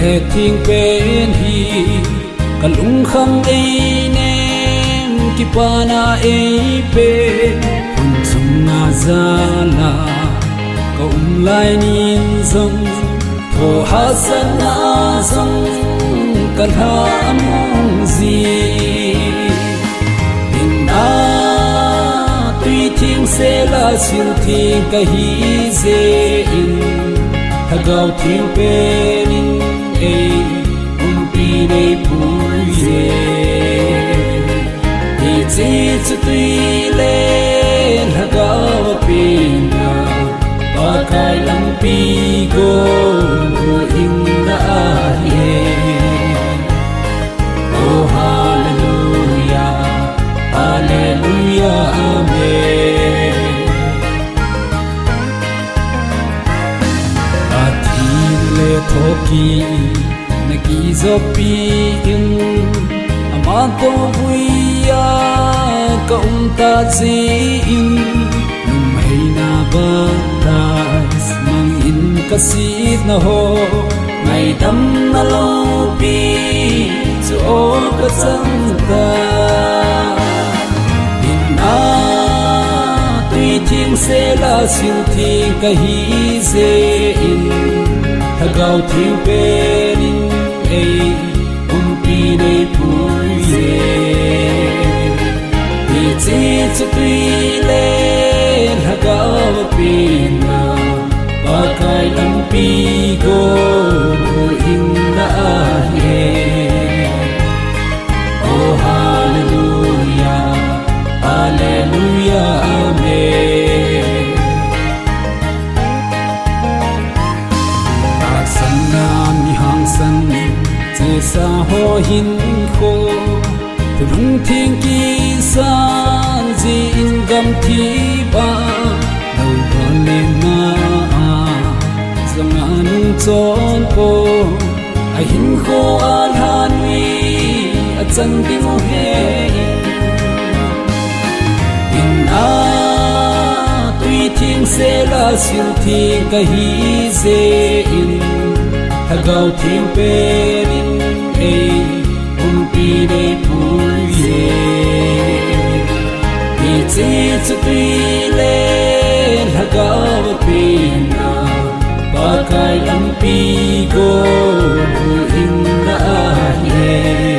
lệ thiên bên hi kalung khang ei nem kipana ei pe hun sum na zala kaum lai nin zong tho hasana zong kalha among zi inna tui thing se la sil thi ka hi ze in thagau thing pe nin ei pi nei pu ye ni chi chu tui le thagau pi na pa kai lam pi go in da ye oh hallelujah hallelujah amen athile thoki naki zopi in amato buia ka ta ji in mai na ba das mang in kasit na ho ngày đâm na lo pi cho ka sang ta in na tùy thiên se la sil thi ka hi ze in thagau thiên pe nin ei pi nei pu ye ni chi chu tui le thagau pi na ba kai lam pi go in da ye oh hallelujah hallelujah amen asana mi hang san je sa ho hin kho rung thing ki san ji in gam thi ba dau ba le ma zanganung chon ko a hin kho al han wi a chan ti mo he in a tui thing se la sil thi ka hi ze in thagau thing pe rin ei pi nei pu ye ni chi chu tui le thagau pi na ba kai lam pi go in da ye